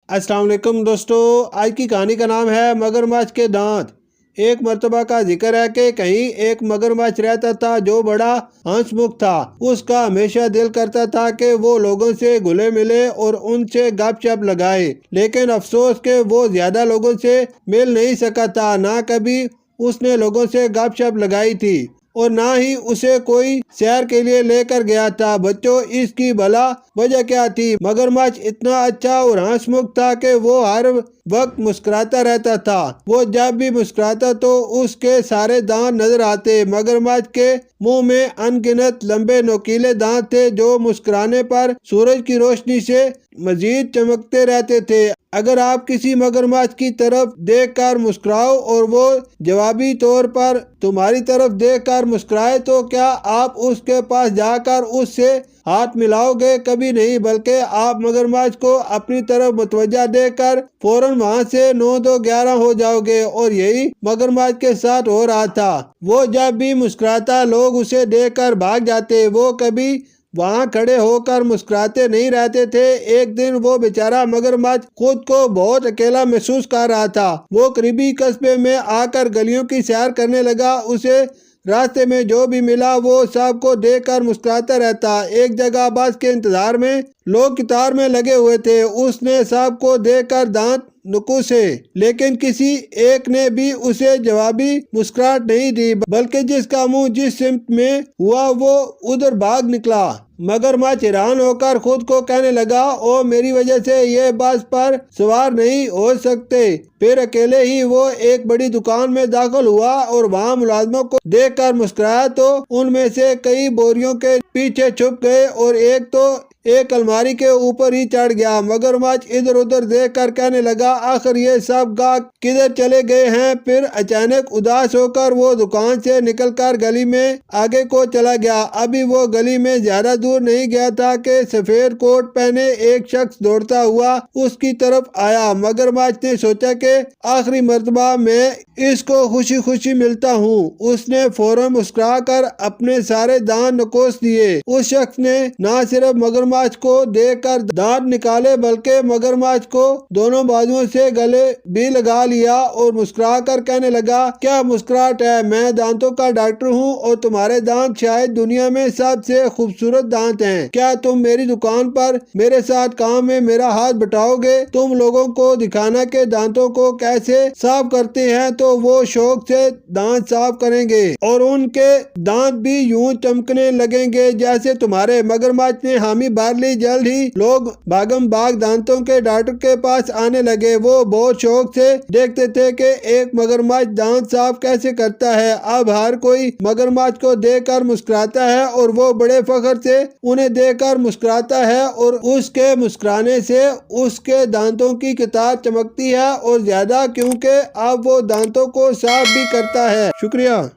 अस्सलाम वालेकुम दोस्तों, आज की कहानी का नाम है मगरमच्छ के दांत। एक मर्तबा का जिक्र है कि कहीं एक मगरमच्छ रहता था जो बड़ा हंसमुख था। उसका हमेशा दिल करता था कि वो लोगों से घुले मिले और उनसे गपशप लगाए, लेकिन अफसोस कि वो ज्यादा लोगों से मिल नहीं सका था। ना कभी उसने लोगों से गपशप लगाई थी और ना ही उसे कोई सैर के लिए लेकर गया था। बच्चों, इसकी भला वजह क्या थी? मगरमच्छ इतना अच्छा और हंसमुख था कि वो हर वक्त मुस्कुराता रहता था। वो जब भी मुस्कुराता तो उसके सारे दांत नजर आते। मगरमच्छ के मुंह में अनगिनत लंबे नोकीले दांत थे जो मुस्कुराने पर सूरज की रोशनी से मजीद चमकते रहते थे। अगर आप किसी मगरमच्छ की तरफ देखकर मुस्कुराओ और वो जवाबी तौर पर तुम्हारी तरफ देखकर मुस्कुराए तो क्या आप उसके पास जाकर उससे हाथ मिलाओगे? कभी नहीं, बल्कि आप मगरमच्छ को अपनी तरफ मुतवज्जा देकर फौरन वहां से 9-2-11 हो जाओगे। और यही मगरमच्छ के साथ हो रहा था। वो जब भी मुस्कुराता लोग उसे देखकर भाग जाते। वो कभी वहाँ खड़े होकर मुस्कुराते नहीं रहते थे। एक दिन वो बेचारा मगरमच्छ खुद को बहुत अकेला महसूस कर रहा था। वो करीबी कस्बे में आकर गलियों की सैर करने लगा। उसे रास्ते में जो भी मिला वो सबको देखकर मुस्कुराता रहता। एक जगह बस के इंतजार में लोग कतार में लगे हुए थे। उसने सबको देखकर दांत नुकुसे, लेकिन किसी एक ने भी उसे जवाबी मुस्कुराहट नहीं दी, बल्कि जिसका मुंह जिस सिमत में हुआ वो उधर भाग निकला। मगरमच्छ हैरान होकर खुद को कहने लगा, ओ मेरी वजह से ये बस पर सवार नहीं हो सकते। फिर अकेले ही वो एक बड़ी दुकान में दाखिल हुआ और वहाँ मुलाजमों को देखकर मुस्कुराया तो उनमें से कई बोरियों के पीछे छुप गए और एक अलमारी के ऊपर ही चढ़ गया। मगरमच्छ इधर उधर देखकर कहने लगा, आखिर ये सब गाहक किधर चले गए हैं? फिर अचानक उदास होकर वो दुकान से निकलकर गली में आगे को चला गया। अभी वो गली में ज्यादा दूर नहीं गया था कि सफेद कोट पहने एक शख्स दौड़ता हुआ उसकी तरफ आया। मगरमच्छ ने सोचा कि आखिरी मर्तबा मैं इसको खुशी खुशी मिलता हूँ। उसने फौरन मुस्कुरा कर अपने सारे दांत नकोस दिए। उस शख्स ने न सिर्फ मगरमच्छ को देखकर दांत निकाले बल्कि मगरमच्छ को दोनों बाजुओं से गले भी लगा लिया और मुस्कुरा कर कहने लगा, क्या मुस्कुराहट है? मैं दांतों का डॉक्टर हूँ और तुम्हारे दांत शायद दुनिया में सबसे खूबसूरत दांत हैं। क्या तुम मेरी दुकान पर मेरे साथ काम में मेरा हाथ बटाओगे? तुम लोगों को दिखाना के दांतों को कैसे साफ करते हैं तो वो शौक से दांत साफ करेंगे और उनके दांत भी यूं चमकने लगेंगे जैसे तुम्हारे। मगरमच्छ ने हामी भर ली। जल्द ही लोग भागम भाग दांतों के डॉक्टर के पास आने लगे। वो बहुत शौक से देखते थे कि एक मगरमच्छ दांत साफ कैसे करता है। अब हर कोई मगरमच्छ को देखकर मुस्कुराता है और वो बड़े फख्र से उन्हें देखकर मुस्कुराता है और उसके मुस्कुराने से उसके दांतों की कतार चमकती है और ज्यादा, क्योंकि अब वो दांतों को साफ भी करता है। शुक्रिया।